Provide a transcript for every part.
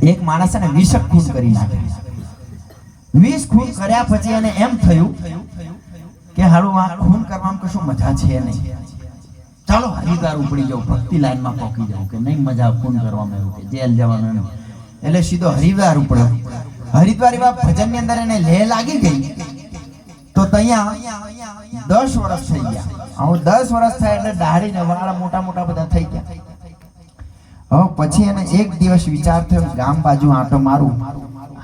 એક માણસે 20 ખૂન કરી નાખ્યા. 20 ખૂન કર્યા પછી એને એમ થયું કે હારું આ ખૂન કરવામાં કશું મજા છે નહીં, ચાલો હરિદ્વાર ઉપડી જાઉં, ભક્તિ લાઈનમાં પહોંચી જાઉં, કે નહીં મજા ખૂન કરવામાં, એવું કે જેલ જવાનું એમ. એટલે સીધો હરિદ્વાર ઉપડ્યો. હરિદ્વાર એવા ભજનની અંદર એને લેહ લાગી ગઈ. તો ત્યાં 10 વર્ષ થઈ ગયા. આવું 10 વર્ષ થાય એટલે દાઢી ને વાળ મોટા મોટા બધા થઈ ગયા. હવે પછી એને એક દિવસ વિચાર થયો, ગામ બાજુ આંટો મારું.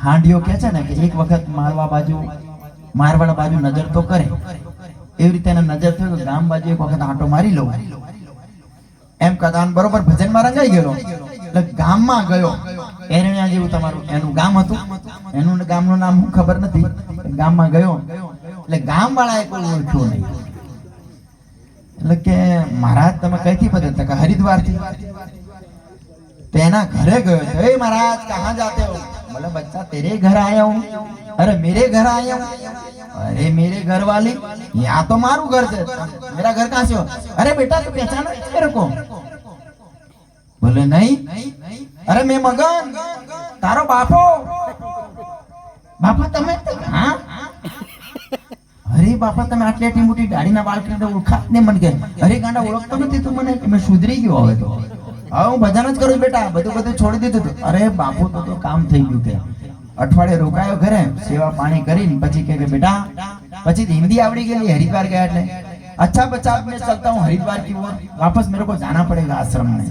હાંડિયો કે છે ને કે એક વખત મારવાડ બાજુ નજર તો કરે, એવી રીતે એને નજર થયો કે ગામ બાજુ એક વખત આંટો મારી લઉં. એમ કદાન બરોબર ભજનમાં રંગાઈ ગયો. એટલે ગામમાં ગયો. એરણ્યા જેવું તમારું એનું ગામ હતું, એનું ગામનું નામ હું ખબર નથી. ગામમાં ગયો એટલે ગામ વાળાએ કોઈ ઓળખ્યો નહીં. એટલે કે મહારાજ તમે કઈથી પધારતા? કે હરિદ્વાર થી. तो एना घरे गयो, हे महाराज कहाँ जाते हो? बोला बच्चा तेरे घर आया हूँ. अरे मेरे घर आया हूँ? अरे मेरे घर वाले, यहाँ तो मारू घर से, मेरा घर कहाँ से हो? अरे बेटा तू पहचाना मेरे को? बोले नहीं. अरे मैं मगन तारो बापो. बापा तमे? हाँ. अरे बापा तमे आटली आटली मोटी दाढ़ीना वाळ કરીને ઓળખાત ને મન કે અરે ગાંડા ઓળખતો નથી તું મને? કે મેં સુધરી ગયો હવે તો. હવે હું ભજન જ કરું બેટા, બધું છોડી દીધું. અરે બાપુ તો કામ થઈ ગયું. કે અઠવાડિયે રોકાયો ઘરે, સેવા પાણી કરીને પછી કે બેટા, પછી હિન્દી આવડી ગઈ, હરિદ્વાર ગયા એટલે अच्छा बच्चा मैं चलता हूँ हरिद्वार की ओर, वापस मेरे को जाना पड़ेगा आश्रम में.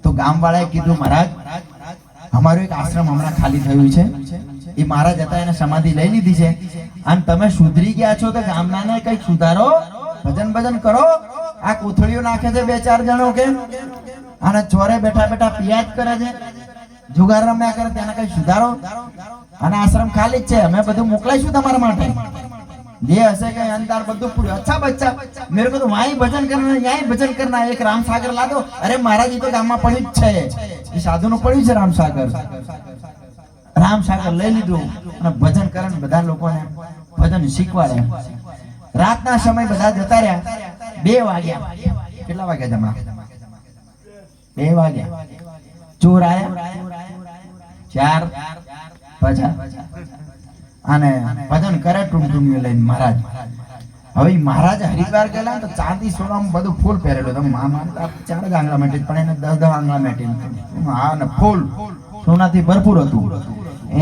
तो गाम वाला कीधु महाराज हमारो एक आश्रम हमણાં खाली થયું છે, એ મહારાજ હતા એને સમાધિ લઈ લીધી છે, અને તમે સુધરી ગયા છો તો ગામનાને કંઈક સુધારો, ભજન કરો. આ કોથળીઓ નાખે છે 2-4 જણો કે અને ચોરે બેઠા બેઠા પિયાજ કરે છે, જુગાર રમ્યા કરે, તેના કઈ સુધારો. અને આશ્રમ ખાલી જ છે, અમે બધું મોકલાઈશું તમારા માટે, જે હશે કે અંતર બધું પૂરું. अच्छा बच्चा मेरे को तो वहीं भजन करना है, यहीं भजन करना है, एक राम सागर ला दो. अरे महाराज ये तो गाम में पड़ी છે, એ સાધુ નું પડ્યું છે રામ સાગર. રામ સાગર લઈ લીધું અને ભજન કરે, બધા લોકોને ભજન શીખવાડે. રાતના સમય બધા જતા રહ્યા. 2 વાગ્યા. કેટલા વાગ્યા જમા? 2 વાગ્યા. ચોર આયા 4 50 અને ભજન કરે ટુમટુમીઓ લઈને મહારાજ. હવે મહારાજ હરિદ્વાર ગયેલા તો ચાંદી સોનામાં બધું ફૂલ પહેરેલું. તમે માનતા 4 જ આંગળા માટે પણ એને 10 આંગળા માટે હા ને ફૂલ સોનાથી ભરપૂર હતું.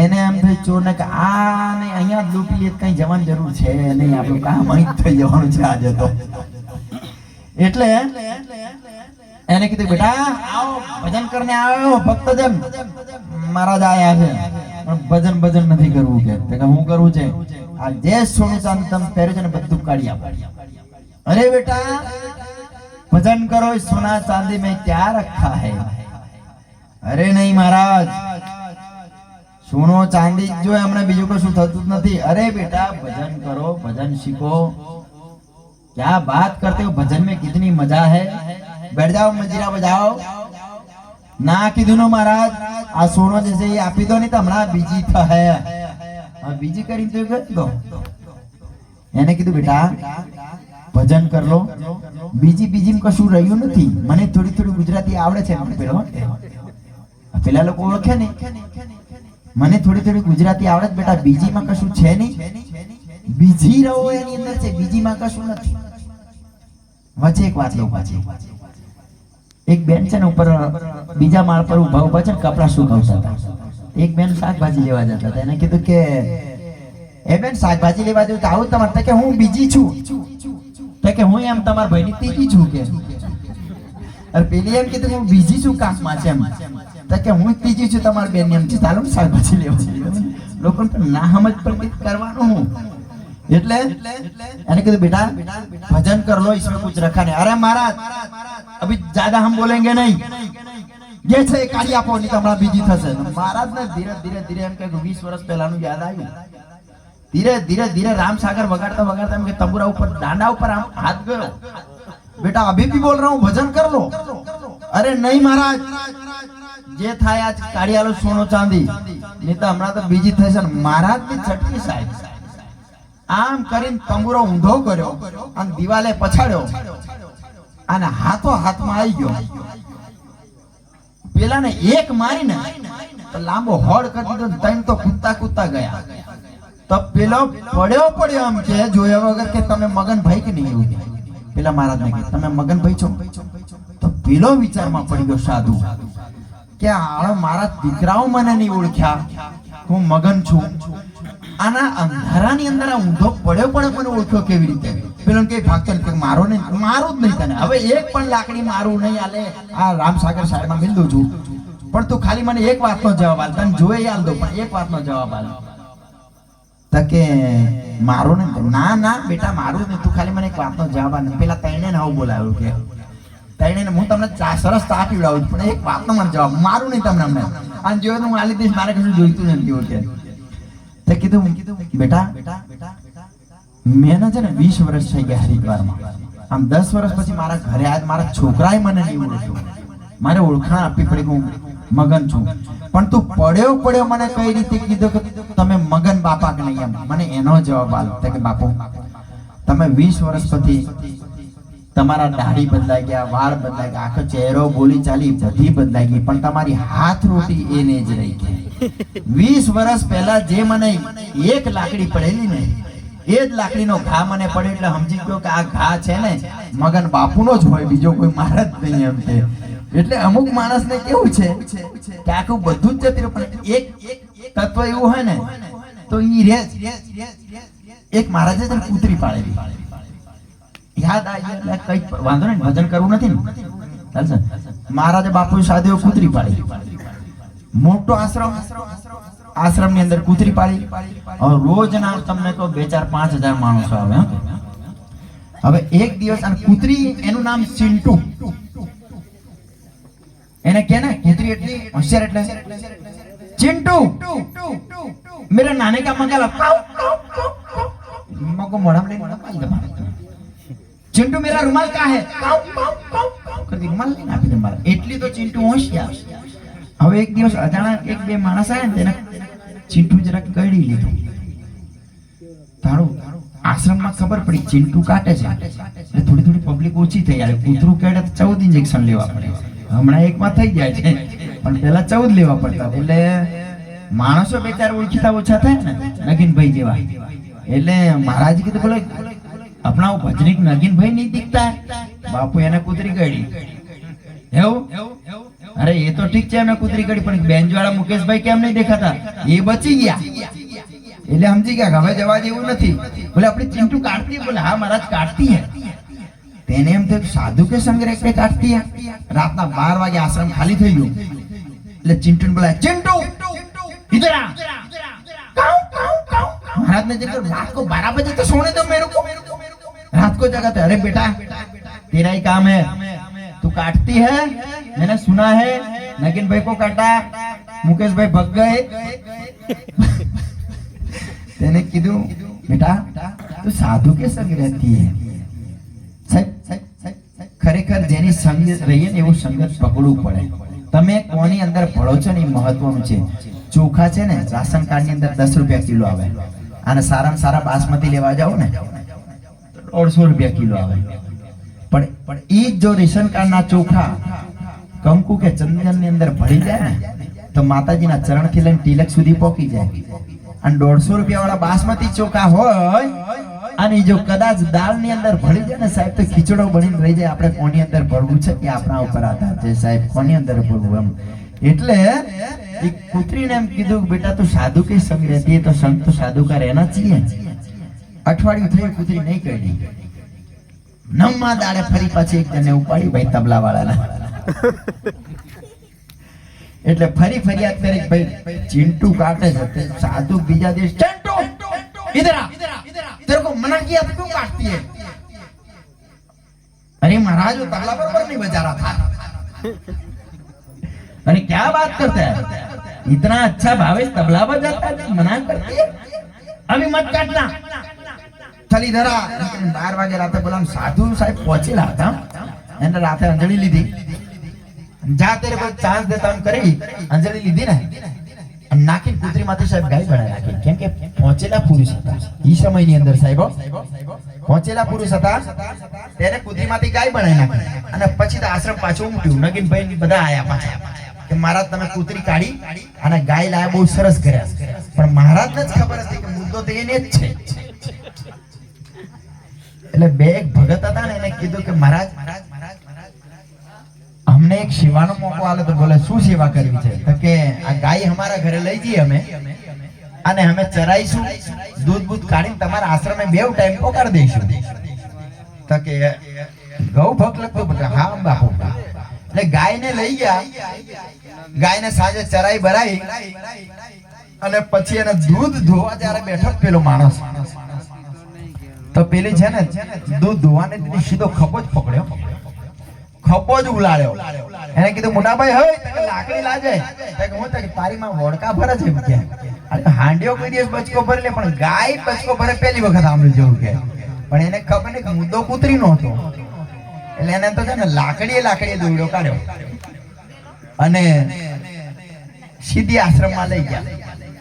એને એમ થઈ ચોરને કે આ ને અહીંયા જ લૂંટી લે, કઈ જવાની જરૂર છે નહીં, આપણું કામ અહીં થઈ જવાનું છે આજે તો. એટલે એને કીધું બેટા આવો ભજન કરીને આવ્યો ભક્તજન, મહારાજ આયા છે પણ ભજન નથી કરવું. કે હું કરવું છે, આ જે સોનું ચાંદી તમે પહેર્યું છે ને બધું કાઢી આપો. અરે બેટા ભજન કરો, સોના चांदी में क्या रखा है? अरे नहीं महाराज सोनो चांदी जो है हमने बीजू को थતું નથી. अरे बेटा भजन करो, भजन सीखो. क्या बात करते हो, भजन में कितनी मजा है. बैठ जाओ मंजीरा बजाओ. ना કીધું નો મહારાજ આ સોનો જે છે એ આપી દો, નહીં તો હમણાં બીજી થાય. બીજી કરીને તો કરી દો. એને કીધું બેટા ભજન કર લો, બીજી કશું રહ્યું નથી. મને થોડી ગુજરાતી આવડે છે. પેલા લોકો ઓળખે ને, મને થોડી ગુજરાતી આવડે બેટા, બીજીમાં કશું છે નહીં. બીજી રહો એની અંદર છે, બીજીમાં કશું નથી. વચ્ચે એક વાત લઉં. પાછી એક બેન છે ને ઉપર બીજા માળ પર ઉભા છે, કપડા સુકાવતા હતા. એક બેન શાકભાજી લેવા જતા હતા. એને કીધું કે એ બેન શાકભાજી લેવા જવું તો આવું તમારે? કે હું બીજી છું. તો કે હું એમ તમારા ભાઈની ત્રીજી છું. કે અરે પેલી એમ કીધું હું બીજી છું કામમાં છે એમ. તો કે હું ત્રીજી છું તમારી બેન એમ છે, ચાલો શાકભાજી લેવા. લોકોને ના સમજ પડતી કરવાનું હું. એટલે એને કીધું બેટા ભજન कर लो, इसमें कुछ रखा नहीं. अरे महाराज अभी ज्यादा हम बोलेंगे नहीं, ये છે કાઢી આપો, નહીં તો હમણાં બીજી થશે. મહારાજ ને ધીરે એમ કે 20 વર્ષ પહેલાનું યાદ આવ્યું. ધીરે राम सागर वगाड़ता एम के तंबूरा ऊपर डांडा ऊपर हाथ गयो. बेटा अभी भी बोल रहा हूँ भजन कर लो. अरे नहीं महाराज જે થાય આજ કાઢી આલો સોનો ચાંદી, નહીં તો હમણાં તો બીજી થશે. મહારાજ ની છટકી સાહેબ આમ કરીને તંબુરો ઊંધો કર્યો અને દિવાલે પછાડ્યો અને હાથો હાથમાં આવી ગયો. પેલાને એક મારીને તો લાંબો હોડ કરી દીધો, તૈન તો કૂદતા ગયા. તો પેલો પડ્યો આમ કે જોયા વગર કે તમે મગનભાઈ કે નહીં, એવું કે પેલા મહારાજને કે તમે મગનભાઈ છો. તો પેલો વિચારમાં પડી ગયો સાધુ કે આ મારા દીકરાઓ મને નહીં ઓળખ્યા, હું મગન છું. આના અંધારાની અંદર આ ઊંધો પડ્યો પણ મને ઓળખ્યો કેવી રીતે? પેલો કે ભાગતો કે મારું જ નહીં તને, હવે એક પણ લાકડી મારું નહીં આલે, આ રામસાગર સાઈડમાં મિલ દઉં છું, પણ તું ખાલી મને એક વાતનો જવાબ આલ, તને જોઈ આલ દો પણ એક વાતનો જવાબ આલ. તો કે મારું નહીં, ના બેટા મારું નહીં, તું ખાલી મને એક વાતનો જવાબ આલ. પેલા તૈણે ને આવું બોલાવ્યું કે તૈણે હું તમને સરસ ચા પીવડાવું છું, પણ એક વાતનો મને જવાબ, મારું નહીં તમને અમને અને જોયું હું આલી દઈશ, મારે કશું જોઈતું નથી. કે તે કીધું બેટા મેં છે ને 20 વર્ષ થઈ ગયા હરિદ્વારમાં, આમ 10 વર્ષ પછી મારા ઘરે આજ મારા છોકરાએ મને નહીં ઓળખ્યો, મારે ઓળખાણ આપવી પડી, હું મગન છું. પણ તું પડ્યો મને કઈ રીતે કીધું કે તમે મગન બાપા કે નહીં? એમ મને એનો જવાબ આપ્યો કે બાપુ તમે 20 વર્ષ પછી તમારા દાઢી બદલાઈ ગયા, વાળ બદલાઈ ગયા, આખો ચહેરો બોલી ચાલી બધી બદલાઈ ગઈ, પણ તમારી હાથ રોટી એને જ રહી ગઈ. 20 વર્ષ પહેલા જે મને એક લાકડી પડેલી ને, એ જ લાકડીનો ઘા મને પડે એટલે સમજી ગયો કે આ ઘા છે ને મગન બાપુનો જ હોય, બીજો કોઈ મારા જ નહીં. એમ છે એટલે અમુક માણસને કેવું છે કે આખું બધું જ જતું, પણ એક તત્વ એવું હોય ને તો ઈ રે. એક મહારાજે છે કૂતરી પાળેલી, યાદ આવી કઈ વાંધો નહીં, ભજન કરવું નથી ને ચાલશે. મહારાજે બાપુ સાથે કૂતરી પાળી, મોટો આશ્રમ ની અંદર કૂતરી પાળી. રોજ ના તમને કહો 2-4-5 હજાર માણસો આવે. હવે એક દિવસ કૂતરી, એનું નામ ચિંટુ, એને કે ને કૂતરી એટલી હોશિયાર એટલે चिंटू मेरे नानी का मंगल मको मोड़ा में चिंटू मेरा रुमाल कहाँ है कभी रुमाल नहीं आपी दे मारा એટલી તો ચિંટુ હોશિયાર. હવે એક દિવસ અજાણક એક બે માણસ આયા ને તેને ચિંટુ જરાક કડી લીધું. તારું આશ્રમમાં ખબર પડી ચિંટુ કાટે છે એટલે થોડી થોડી પબ્લિક ઓછી થઈ યાર. કૂતરું કેડે 14 ઇન્જેક્શન લેવા પડે. હમણાં એકમાં થઈ જાય છે પણ પહેલા 14 લેવા પડતા. એટલે માણસો બે ચાર ઓળખીતા ઓછા થાય ને નગીન ભાઈ જેવા. એટલે મહારાજ કીધું બોલે अपना वो भजनिक नगीन भाई नहीं दिखता है बापू એને કૂતરી કાઢી એવું. અરે એ તો ઠીક છે મેં કૂતરી કાઢી પણ બેન્ચ વાળા મુકેશભાઈ કેમ નહીં દેખાતા એ બચી ગયા. એટલે સમજી ગયા હવે જવા જેવું નથી. બોલે આપણી ચિંટુ કાઢતી બોલે હા મહારાજ કાઢતી હે. તેને એમ થયું સાધુ કે સંગ્રહ કે કાઢતી હે. રાતના 12 વાગે આશ્રમ ખાલી થઈ ગયો એટલે ચિંટુ બોલાય ચિંટુ इधर आ. महाराज ने जब रात को 12 बजे तो सोने दो मेरे को. रात को जगाते अरे बेटा तेरा ही काम है तू काटती है मैंने सुना है नगीन भाई को काटा मुकेश भाई भग गए. तेने कीधु बेटा तू साधु के संग रहती है. साहब खरेखर जेनी संगत रहीए ने एवो संगत पकड़વું પડે. તમે કોની અંદર ભળો છો ને મહત્વનું છે. ચોખા છે ને રાશન કાર્ડ ની અંદર 10 રૂપિયા કિલો આવે અને સારામાં સારા બાસમતી લેવા જાવ ને 150 રૂપિયા કિલો આવે. પણ એ જો રેશન કાર્ડ ના ચોખા કંકુ કે ચંદન ની અંદર ભળી જાય ને તો માતાજીના ચરણ થી લઈને તિલક સુધી પહોંચી જાય. અને 150 રૂપિયા વાળા બાસમતી ચોખા હોય અને જો કદાચ દાળ ની અંદર ભળી જાય ને સાહેબ તો ખીચડો બનીને રહી જાય. આપણે કોની અંદર ભરવું છે કે આપણા ઉપર આધાર છે સાહેબ કોની અંદર ભરવું એમ. એટલે એક પુત્રીને એમ કીધું બેટા તું સાધુ કે સંગ રહેતી है तो संग तो साधु का रहना चाहिए. અઠવાડિયું થયું પુત્રી નહીં કરી. નવમા દાડે ફરી પાછી એક જણને ઉપાડી ભાઈ તબલા વાળાના. એટલે ફરી ફરિયાદ કરી ભાઈ ચિંટુ કાટે છે સાધુ બીજા દિવસ चिंटू इधर आ तेरे को मना किया तो क्यों काटती है. अरे महाराज वो तबला बराबर नहीं बजा रहा था. अरे क्या बात करता है इतना अच्छा भावेश तबला बजाता है मना करती है. अभी मत काटना चल इधर आ. 12 वागे राते बोला साधु साहब पहुंचेला હતા એને રાતે અંજળી લીધી. જા તેરે કોઈ ચાન્સ દેતા એમ કરી અંજળી લીધી ને નાખી કૂતરીમાંથી સાહેબ ગાય બનાવી નાખી. કેમ કે પહોંચેલા પુરુષ હતા ઈ સમયની અંદર સાહેબ પહોંચેલા પુરુષ હતા તેને કૂતરીમાંથી ગાય બનાવી નાખી. અને પછી તો આશ્રમ પાછું ઉમટ્યું. નગીનભાઈ બધા આયા પાછા કે મહારાજ તમે કૂતરી કાઢી અને ગાય લાયા બહુ સરસ કર્યા, પણ મહારાજને જ ખબર હતી કે મુદ્દો તો એને જ છે. એટલે બે એક ભગત હતા ને એને કીધું કે મહારાજ અમને એક સેવાનો મોકો આલે તો બોલે શું સેવા કરવી છે? તો કે આ ગાય અમારા ઘરે લઈ જઈએ અમે અને અમે ચરાઈશું, દૂધ બૂધ કાઢીને તમારા આશ્રમે 2 ટાઈમ પોકાર દઈશું. તો કે ગૌ ભક્ત લગતો બધા હા બાપુ. એટલે ગાયને લઈ ગયા, ગાયને સાંજે ચરાઈ ભરાઈ અને પછી એને દૂધ ધોવા જ્યારે બેઠો પેલો માણસ, તો પેલી છે ને દૂધ ધોવાને દીધી સીધો ખભો જ પકડ્યો, ખભો જ ઉલાળ્યો. એને કીધું મોટા ભાઈ હોય લાકડી લાજે. હું તો તારીમાં વોડકા ભરે છે એમ કે હાંડિયો કોઈ દિવસ બચકો ભરે લે, પણ ગાય બચકો ભરે પહેલી વખત સાંભળ્યું જેવું કે. પણ એને ખબર નહીં કે મુદ્દો કૂતરી નો હતો. એટલે એને તો છે ને લાકડીએ દોરડો કાઢ્યો અને સીધી આશ્રમમાં લઈ ગયા.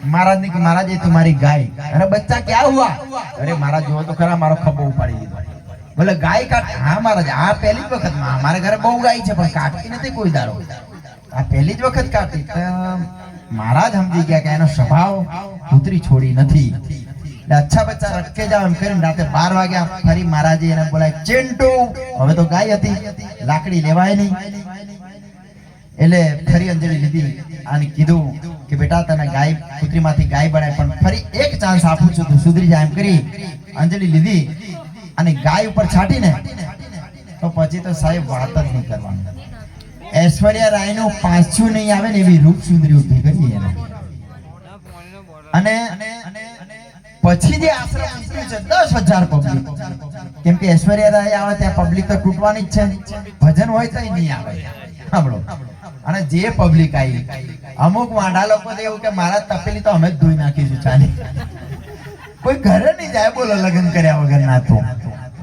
महाराज ने कि महाराज ये तुम्हारी गाय. अरे बच्चा क्या हुआ? अरे महाराज जो तो खरा मारो खबो उपाड़ी दीधो. बोले गाय काट? हाँ महाराज आ पहली ज वखत में हमारे घरे बहु गाय छे पण काटती नथी कोई दारो. आ पहली ज वखत काटी. महाराज समझी गया कि एनो स्वभाव कूतरी छोड़ी नथी. अच्छा बच्चा रखे जाओ एम करीने राते 12 वाग्या फरी महाराजे एने बोलाय चिंटू. हवे तो गाय हती, लाकड़ी लेवाय नहीं. એટલે ફરી અંજલિ લીધી અને કીધું કે બેટા તને ગાય કૂતરીમાંથી ગાય બનાય, પણ ફરી એક ચાન્સ આપું છું, તું સુધરી જા એમ કરી અંજલિ લીધી અને ગાય ઉપર છાટીને તો પછી તો સાહેબ વાત જ નહીં કરવાની. ઐશ્વર્યા રાયનું પાછું નહીં આવે ને એવી રૂપ સુંદરી ઊભી કરી એને. અને પછી જે આશ્રમ ઉતર્યું છે 10,000 પબ્લિક, કેમ કે ઐશ્વર્યા રાય આવે ત્યાં પબ્લિક તો તૂટવાની જ છે, ભજન હોય તો નહીં આવે. સાંભળો, અને જે પબ્લિક આવી અમુક વાંડા લોકો એવું કે મારા તપેલી તો અમે જ ધોઈ નાખીશું ચાલી. કોઈ ઘરે નહીં જાય બોલો લગ્ન કર્યા વગર ના. તો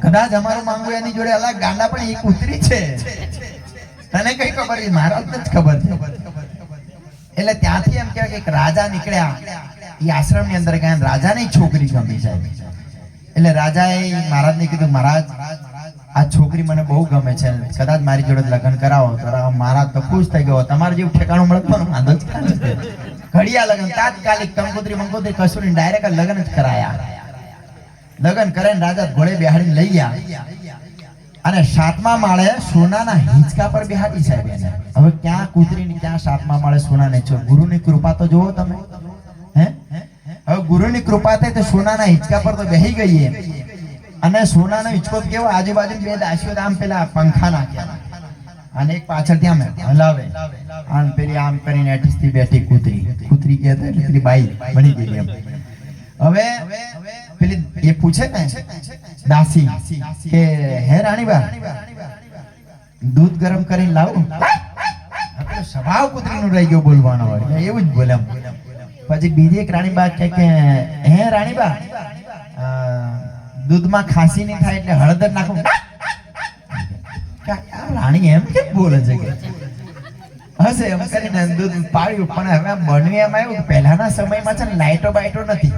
કદાચ અમારું માંગવું એની જોડે અલગ ગાંડા પણ એક ઉતરી છે, તને કઈ ખબર? મહારાજ ને જ ખબર છે. એટલે ત્યાંથી એમ કહેવાય કે એક રાજા નીકળ્યા એ આશ્રમ ની અંદર ગયા, રાજાને છોકરી ગમી જાય. એટલે રાજાએ મહારાજને કીધું મહારાજ આ છોકરી મને બહુ ગમે છે, કદાચ મારી જોડે લગ્ન કરાવો. તો મહારાજ તો ખુશ થઈ ગયો, તમારે જેવું ઠેકાણું મળે તો વાંધો જ નથી. ઘડિયા લગ્ન તાત્કાલિક કંકોત્રી મંકોત્રી કશું નહીં, ડાયરેક્ટ લગ્ન જ કરાયા. લગ્ન કરીને રાજા ઘોડે બેહાડીને લઈ ગયા અને 7મા માળે સોનાના હિંચકા પર બેહાડી સાહેબ એને. હવે ક્યાં કૂતરી ને ક્યાં 7મા માળે સોનાને છો. ગુરુની કૃપા તો જોવો તમે. હે હવે ગુરુની કૃપા થઈ તો સોનાના હિંચકા પર તો બેહી ગઈ એમ. અને સોનાનો હિંચકો કેવો આજુબાજુ 2 દાસીઓ આમ પેલા પંખા નાખ્યા અને એક પાછળથી આમ હલાવે અને પેલી આમ કરીને એઠીથી બેઠી કૂતરી કહેતા એટલે પેલી બાઈ બની ગઈ એમ. હવે પેલી એ પૂછે ને દાસી કે હે રાણીબા દૂધ ગરમ કરીને લાવું. સ્વભાવ કૂતરીનો રહી ગયો બોલવાનો હોય એવું જ બોલે. પછી બીજી એક રાણીબા કે હે રાણીબા દૂધમાં ખાંસી નહીં થાય એટલે હળદર નાખું. રાણી એમ કેમ બોલે છે કે હશે એમ કરીને દૂધ પાડ્યું. પણ હવે બનવી એમ આવ્યું કે પહેલાના સમયમાં છે ને લાઈટો બાઈટો નથી,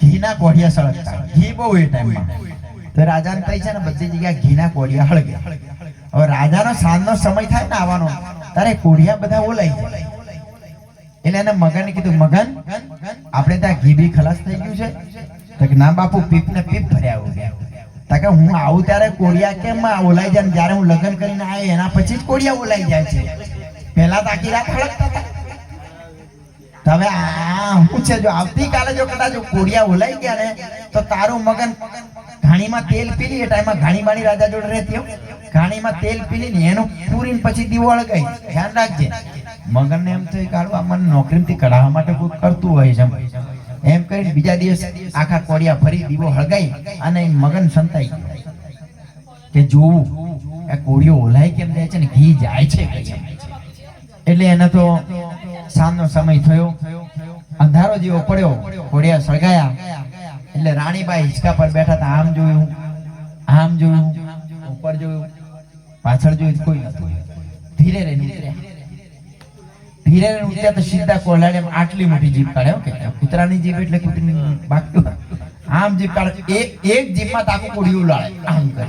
ઘીના કોડિયા સળગતા, ઘી બહુ એ ટાઈમમાં. તો રાજાને તઈ છે ને બધી જગ્યાએ ઘીના કોડિયા હળગે. હવે રાજાનો સાંજનો સમય થાય ને આવવાનો તારે કોડિયા બધા ઓલાઈ જાય. એટલે એને મગનને કીધું મગન આપણે ત્યાં ઘી બી ખલાસ થઈ ગયું છે. તો કે ના બાપુ પીપ ને પીપ ભર્યા હોય. તો કે હું આવું ત્યારે કોડિયા કેમ ઓલાઈ જાય? જયારે હું લગ્ન કરીને આવ્યો એના પછી જ કોડિયા ઓલાઈ જાય છે, પહેલા તો આખી રાત હળગતા હતા. હવે હું છે જો આવતીકાલે જો કદાચ કોડિયા ઓલાઈ ગયા ને તો તારું મગન ઘાણીમાં તેલ પીલી. એ ટાઈમમાં ઘાણી બાણી રાજા જોડે રહેતી, ઘાણીમાં તેલ પીલી ને એનું પૂરીને પછી દીવો હળગાઈ. ધ્યાન રાખજે. મગન ને એમ થયું કાઢવા મને નોકરીમાંથી કઢાવવા માટે કોઈ કરતું હોય છે એમ કરીને બીજા દિવસ આખા કોડિયા ફરી દીવો હળગાઈ અને મગન સંતાઈ કે જોવું આ કોડિયો ઓલાય કેમ જાય છે ને ઘી જાય છે. એટલે એને તો સાંજનો સમય થયો, અંધારો જેવો પડ્યો, કોડિયા સળગાયા. એટલે રાણીબાઈ હિંચકા પર બેઠા હતા. આમ જોયું, ઉપર જોયું, પાછળ જોયું, કોઈ નતું. ધીરે રહીને ઉતર્યા તો સીધા કોલાડે આટલી મોટી જીભ કાઢે. ઓકે કૂતરાની જીભ એટલે કૂતરીની બાકી આમ જીભ કાઢે. એક જીભમાં તાકું કોડિયું લાળે આમ કરે.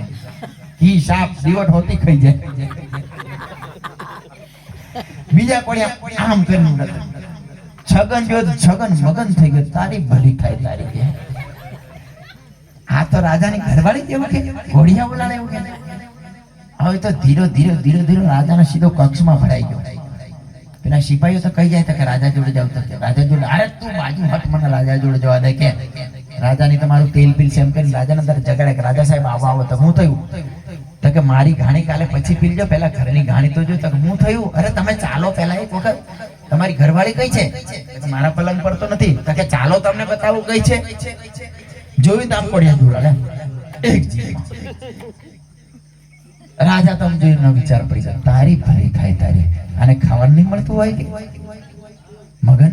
ઘી સાપ દીવટ હોતી ખાઈ જાય. બીજા કોડિયા આમ કરીને છગન જો છગન મગન થઈ ગયો, તારી ભલી થાય તારી કે આ તો રાજાની ઘરવાળી કેવું કે ઘોડિયા બોલાવે એવું કે હવે તો ધીરે ધીરે ધીરે ધીરે રાજાનો સીધો કક્ષમાં ભરાઈ ગયો. પેલા સિપાહીઓ તો કહી જાય કે રાજા જોડે જાવ, તો રાજા જોડે અરે તું બાજુ હટ, મને રાજા જોડે જવા દે કે રાજાની તમારું તેલ પીલ સેમ કરીને રાજાને અંદર જગાડે કે રાજા સાહેબ આવો આવો. તો હું થયું તો કે મારી ઘાણી કાલે પછી પી લો, પેલા ઘરની ઘાણી તો જો. તો હું થયું અરે તમે ચાલો પેલા એક વખત, તમારી ઘરવાળી કઈ છે? મારા પલંગ પર તો નથી. તો કે ચાલો તમને બતાવું કઈ છે. જોયું તામ પડ્યા જોડા એક જીવ રાજા તમે જોઈને વિચાર પડી જાય, તારી ભરી થાય તારી. અને ખાવાનું નહીં મળતું હોય કે મગન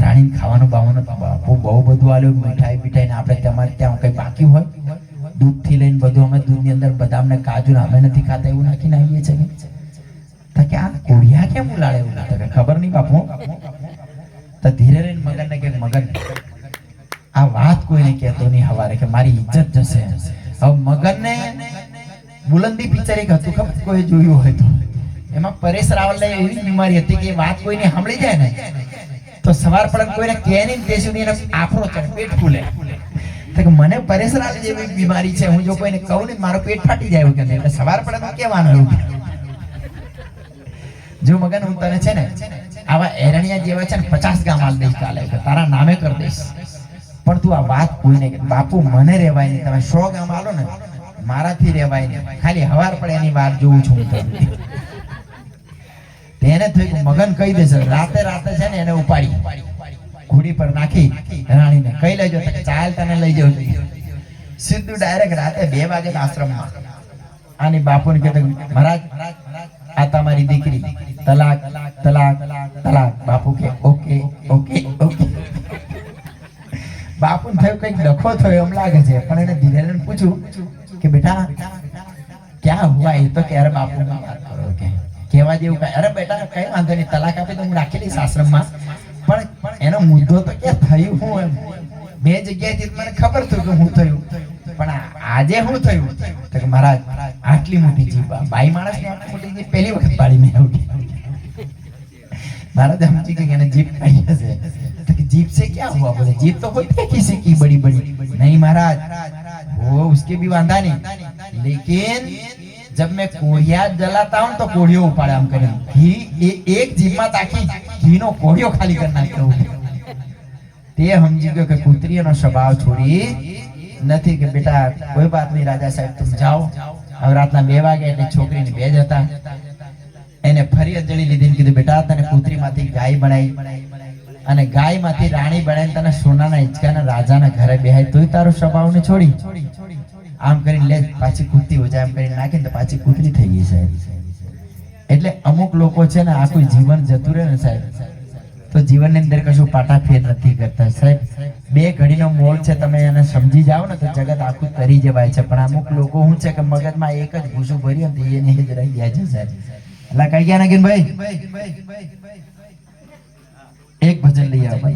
રાણી ખાવાનું બાવાનું બાપુ બહુ બધું આલ્યું, મીઠાઈ મીઠાઈ ને આપણે તમારે ત્યાં કઈ બાકી હોય દૂધ થી લઈને બધું, અમે દૂધની અંદર બદામ ને કાજુ ને અમે નથી ખાતા એવું નાખીને આવીએ છીએ. તો કે આ કોડિયા કેમ ઉલાડે એવું? તો કે ખબર નહીં બાપુ. તો ધીરે રહીને મગન ને કે મગન આ વાત કોઈને કહેતો નહીં હવારે કે મારી ઇજ્જત જશે. હવે મગન ને બુલંદી પિક્ચર એક હતું ખબર, કોઈ જોયું હોય તો, એમાં પરેશ રાવલને એવી બીમારી હતી કે વાત કોઈને સાંભળી જાય ને તો સવાર પડે કોઈને કહે નહીં, તે સુધી એને આફરો ચડે, પેટ ફૂલે. તો કે મને પરેશ રાવલ જેવી બીમારી છે, હું જો કોઈને કહું ને મારો પેટ ફાટી જાય એવું કે એટલે સવાર પડે તો કહેવાનું એવું. જો મગન હું તને છે ને આવા એરણિયા જેવા છે ને 50 ગામ આલ દઈશ કાલે, તારા નામે કરી દઈશ, પણ તું આ વાત કોઈને બાપુ મને રહેવાય નહીં. તમે 100 ગામ આલો ને મારાથી રહેવાય નહીં, ખાલી હવાર પડે એની વાત જોઉં છું હું. તેને થયું મગન કહી દેશે રાતે રાતે છે ને એને ઉપાડી ઘોડી પર નાખી રાણીને કહી લેજો ચાલ તને લઈ જવું જોઈએ. સીધું ડાયરેક્ટ રાતે 2 વાગે આશ્રમમાં આની બાપુને કીધું મહારાજ આ તમારી દીકરી, તલાક તલાક તલાક. બાપુ કે ઓકે ઓકે ઓકે. બાપુને થયું કઈક ડખો થયો એમ લાગે છે, પણ એને ધીરે પૂછ્યું કે બેટા ક્યાં હુઆ? એ તો કે અરે બાપુ વાત કરો કે કેવા જેવું કઈ, અરે બેટા કઈ વાંધો નહીં, તલાક આપી તો હું રાખી લઈશ આશ્રમમાં, પણ એનો મુદ્દો તો ક્યાં થયું હું એમ. 2 જગ્યાએથી મને ખબર થયું કે હું થયું, પણ આજે હું થયું? તો કે મહારાજ આટલી મોટી જીભ, બાઈ માણસ ને આટલી મોટી જીભ પહેલી વખત પાડી મેં એવું. મહારાજ સમજી કે એને જીભ પાડી હશે. तो कि जीप से क्या हुआ? बोले जीप तो होती है किसी की बड़ी बड़ी. नहीं महाराज वो उसके भी वांधा नहीं, लेकिन जब मैं कोढ़िया जलाता हूँ तो कोढ़ियों उपाड़ा हम करें घी, एक जीप में ताकि घी नो कोढ़ियों खाली करना करूँ. ते समझी गयो કે કુતરીનો સ્વભાવ છોડી નથી કે બેટા કોઈ વાત નહીં રાજા સાહેબ तुम जाओ. હવે રાતના 2 વાગે એટલે છોકરીને 2 જ હતા, એને ફરિયાદ જડી લીધી ને કીધું બેટા તને કુતરીમાંથી ગાય બનાવી અને ગાયમાંથી રાણી બનાવીને તને સોનાના હિંચકાના રાજાના ઘરે બેહાય તોય તારો સ્વભાવને છોડી આમ કરીને લે પાછી કૂતરી હોય આમ કરીને નાખીને તો પાછી કૂતરી થઈ ગઈ સાહેબ. એટલે અમુક લોકો છે ને આખું જીવન જતું રહે ને સાહેબ તો જીવનની અંદર કશું પાટાફેર નથી કરતા સાહેબ. 2 ઘડીનો મોલ છે, તમે એને સમજી જાઓ ને તો જગત આખું તરી જવાય છે. પણ અમુક લોકો શું છે કે મગજમાં એક જ ભૂસું ભર્યું ને એને જ રહી ગયા છે સાહેબ. એટલે કઈ ગયા નાગીન ભાઈ એક ભજન લઈ આવો.